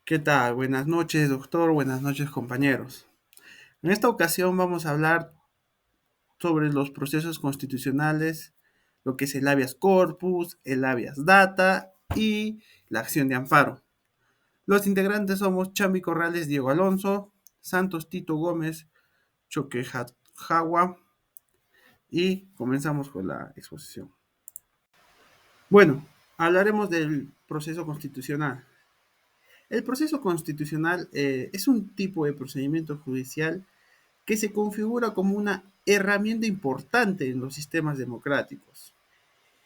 ¿Qué tal? Buenas noches, doctor. Buenas noches, compañeros. En esta ocasión vamos a hablar sobre los procesos constitucionales, lo que es el habeas corpus, el habeas data y la acción de amparo. Los integrantes somos Chambi Corrales, Diego Alonso, Santos Tito Gómez, Choquejatjagua y comenzamos con la exposición. Bueno, hablaremos del proceso constitucional. El proceso constitucional es un tipo de procedimiento judicial que se configura como una herramienta importante en los sistemas democráticos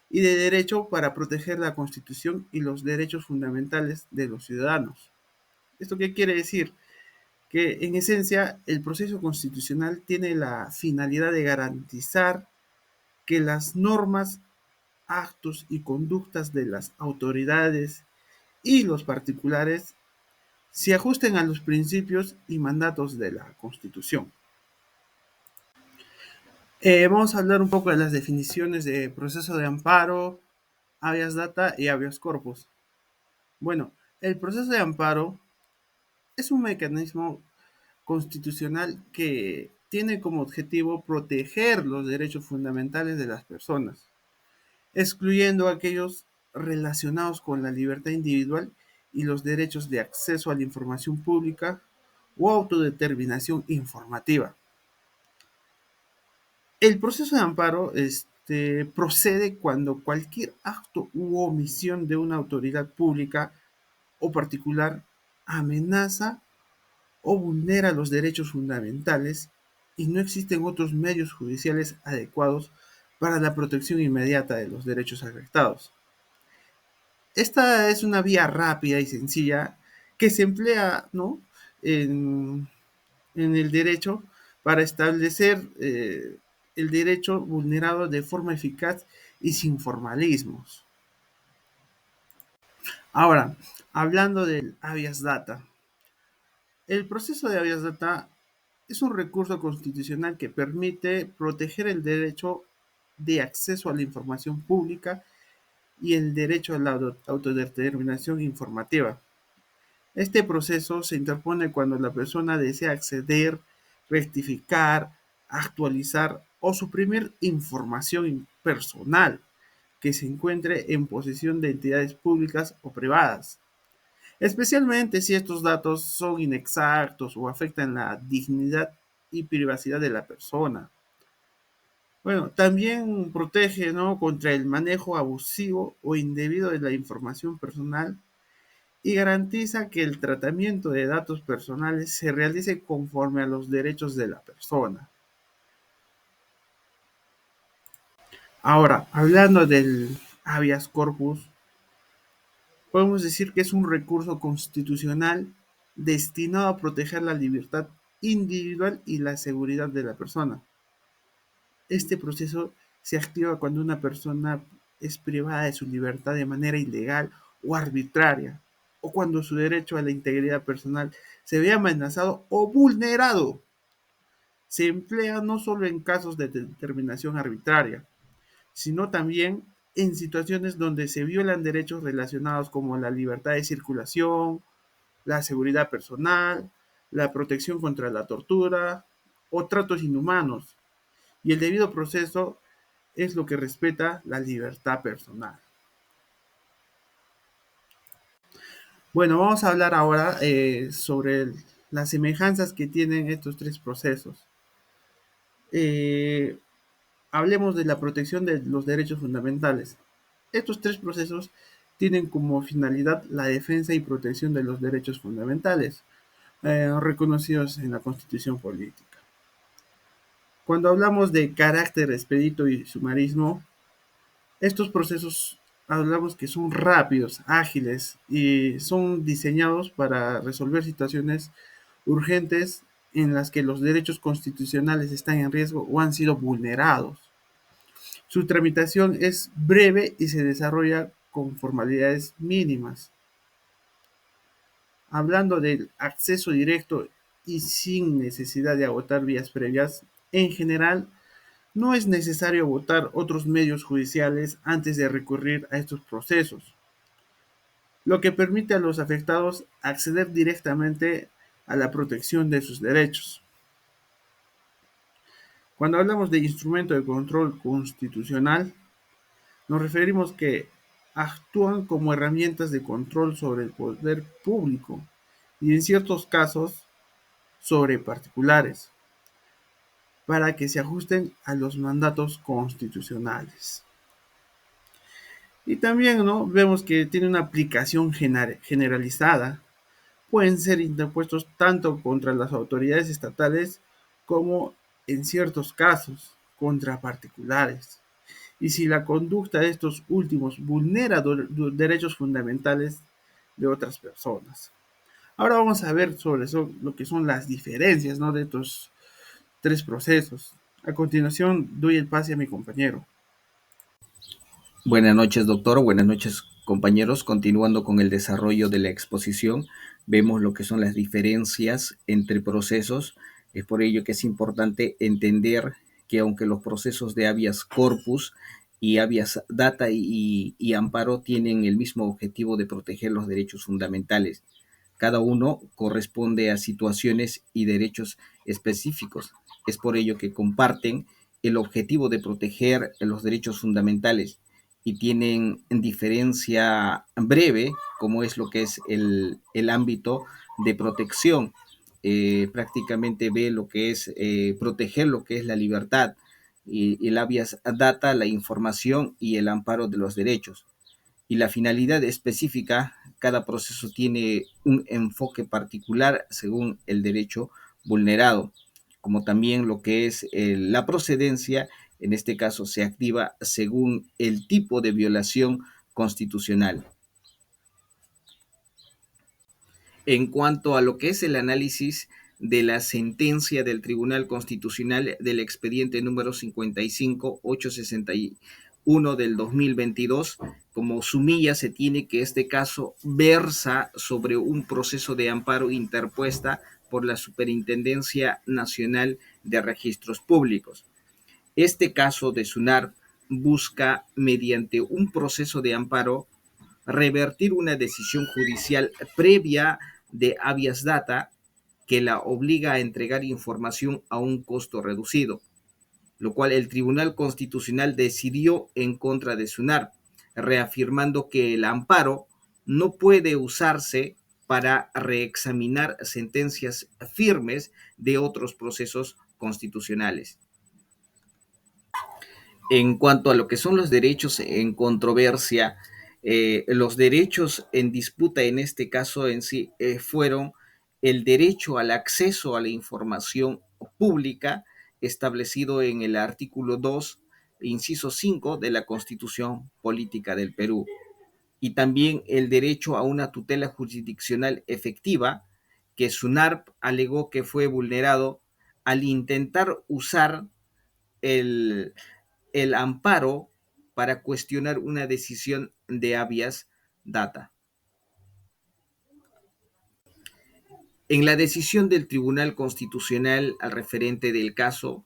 y de derecho para proteger la Constitución y los derechos fundamentales de los ciudadanos. ¿Esto qué quiere decir? Que en esencia el proceso constitucional tiene la finalidad de garantizar que las normas, actos y conductas de las autoridades y los particulares se ajusten a los principios y mandatos de la Constitución. Vamos a hablar un poco de las definiciones de proceso de amparo, habeas data y habeas corpus. Bueno, el proceso de amparo es un mecanismo constitucional que tiene como objetivo proteger los derechos fundamentales de las personas, excluyendo aquellos relacionados con la libertad individual y los derechos de acceso a la información pública o autodeterminación informativa. El proceso de amparo procede cuando cualquier acto u omisión de una autoridad pública o particular amenaza o vulnera los derechos fundamentales y no existen otros medios judiciales adecuados para la protección inmediata de los derechos afectados. Esta es una vía rápida y sencilla que se emplea, ¿no?, en, en el derecho para establecer el derecho vulnerado de forma eficaz y sin formalismos. Ahora, hablando del habeas data, el proceso de habeas data es un recurso constitucional que permite proteger el derecho de acceso a la información pública y el derecho a la autodeterminación informativa. Este proceso se interpone cuando la persona desea acceder, rectificar, actualizar o suprimir información personal que se encuentre en posesión de entidades públicas o privadas, especialmente si estos datos son inexactos o afectan la dignidad y privacidad de la persona. Bueno, también protege, ¿no?, contra el manejo abusivo o indebido de la información personal y garantiza que el tratamiento de datos personales se realice conforme a los derechos de la persona. Ahora, hablando del habeas corpus, podemos decir que es un recurso constitucional destinado a proteger la libertad individual y la seguridad de la persona. Este proceso se activa cuando una persona es privada de su libertad de manera ilegal o arbitraria, o cuando su derecho a la integridad personal se ve amenazado o vulnerado. Se emplea no solo en casos de determinación arbitraria, sino también en situaciones donde se violan derechos relacionados como la libertad de circulación, la seguridad personal, la protección contra la tortura o tratos inhumanos, y el debido proceso es lo que respeta la libertad personal. Bueno, vamos a hablar ahora sobre las semejanzas que tienen estos tres procesos. Eh, Hablemos de la protección de los derechos fundamentales. Estos tres procesos tienen como finalidad la defensa y protección de los derechos fundamentales reconocidos en la Constitución Política. Cuando hablamos de carácter expedito y sumarismo, estos procesos hablamos que son rápidos, ágiles y son diseñados para resolver situaciones urgentes en las que los derechos constitucionales están en riesgo o han sido vulnerados. Su tramitación es breve y se desarrolla con formalidades mínimas. Hablando del acceso directo y sin necesidad de agotar vías previas, en general no es necesario agotar otros medios judiciales antes de recurrir a estos procesos. lo que permite a los afectados acceder directamente a la protección de sus derechos. Cuando hablamos de instrumento de control constitucional, nos referimos que actúan como herramientas de control sobre el poder público y en ciertos casos sobre particulares, para que se ajusten a los mandatos constitucionales. Y también, ¿no?, vemos que tiene una aplicación generalizada. Pueden ser interpuestos tanto contra las autoridades estatales como, en ciertos casos, contra particulares. Y si la conducta de estos últimos vulnera derechos fundamentales de otras personas. Ahora vamos a ver sobre eso, lo que son las diferencias, ¿no?, de estos tres procesos. A continuación, doy el pase a mi compañero. Buenas noches, doctor. Buenas noches, compañeros. Continuando con el desarrollo de la exposición, vemos lo que son las diferencias entre procesos. Es por ello que es importante entender que aunque los procesos de habeas corpus y habeas data y amparo tienen el mismo objetivo de proteger los derechos fundamentales, cada uno corresponde a situaciones y derechos específicos. Es por ello que comparten el objetivo de proteger los derechos fundamentales y tienen diferencia breve, como es lo que es el ámbito de protección. Prácticamente ve lo que es proteger lo que es la libertad y el habeas data, la información y el amparo de los derechos. Y la finalidad específica, cada proceso tiene un enfoque particular según el derecho vulnerado, como también lo que es la procedencia, en este caso se activa según el tipo de violación constitucional. En cuanto a lo que es el análisis de la sentencia del Tribunal Constitucional del expediente número 55861 del 2022, como sumilla se tiene que este caso versa sobre un proceso de amparo interpuesta por la Superintendencia Nacional de Registros Públicos. Este caso de SUNAR busca, mediante un proceso de amparo, revertir una decisión judicial previa de habeas data que la obliga a entregar información a un costo reducido, lo cual el Tribunal Constitucional decidió en contra de SUNAR, reafirmando que el amparo no puede usarse para reexaminar sentencias firmes de otros procesos constitucionales. En cuanto a lo que son los derechos en controversia, los derechos en disputa en este caso en sí fueron el derecho al acceso a la información pública establecido en el artículo 2, inciso 5 de la Constitución Política del Perú, y también el derecho a una tutela jurisdiccional efectiva, que SUNARP alegó que fue vulnerado al intentar usar el, el amparo para cuestionar una decisión de habeas data. En la decisión del Tribunal Constitucional al referente del caso,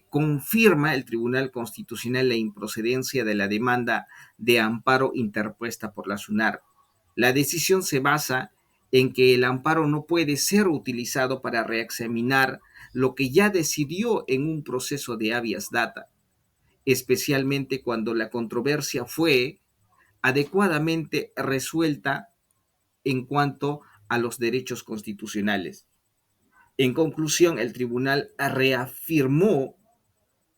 confirma el Tribunal Constitucional la improcedencia de la demanda de amparo interpuesta por la SUNAR. La decisión se basa en que el amparo no puede ser utilizado para reexaminar lo que ya decidió en un proceso de habeas data, especialmente cuando la controversia fue adecuadamente resuelta en cuanto a los derechos constitucionales. En conclusión, el tribunal reafirmó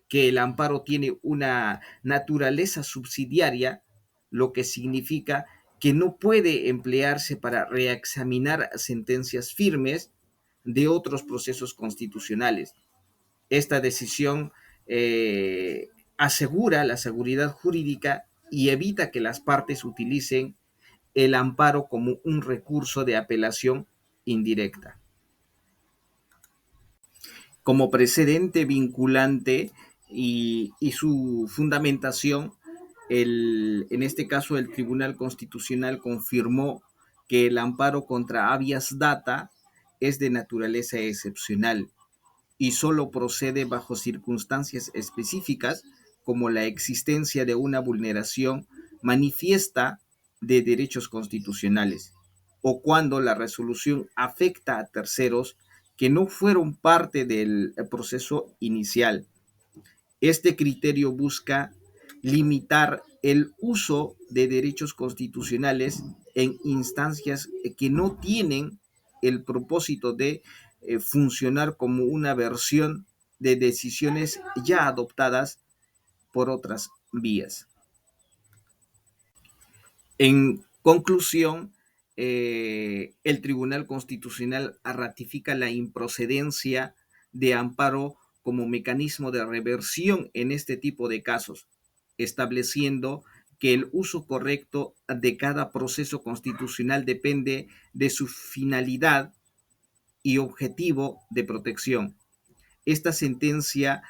que el amparo tiene una naturaleza subsidiaria, lo que significa que no puede emplearse para reexaminar sentencias firmes de otros procesos constitucionales. Esta decisión asegura la seguridad jurídica y evita que las partes utilicen el amparo como un recurso de apelación indirecta. Como precedente vinculante y su fundamentación, en este caso el Tribunal Constitucional confirmó que el amparo contra habeas data es de naturaleza excepcional y solo procede bajo circunstancias específicas como la existencia de una vulneración manifiesta de derechos constitucionales o cuando la resolución afecta a terceros que no fueron parte del proceso inicial. Este criterio busca limitar el uso de derechos constitucionales en instancias que no tienen el propósito de funcionar como una versión de decisiones ya adoptadas por otras vías. En conclusión, el Tribunal Constitucional ratifica la improcedencia de amparo como mecanismo de reversión en este tipo de casos, estableciendo que el uso correcto de cada proceso constitucional depende de su finalidad y objetivo de protección. Esta sentencia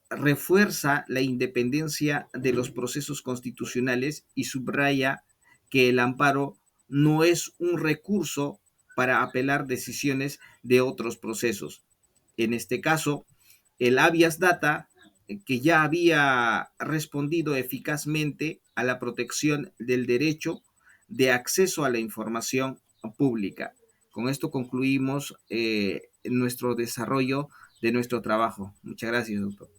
refuerza la independencia de los procesos constitucionales y subraya que el amparo no es un recurso para apelar decisiones de otros procesos. En este caso, el habeas data, que ya había respondido eficazmente a la protección del derecho de acceso a la información pública. Con esto concluimos nuestro desarrollo de nuestro trabajo. Muchas gracias, doctor.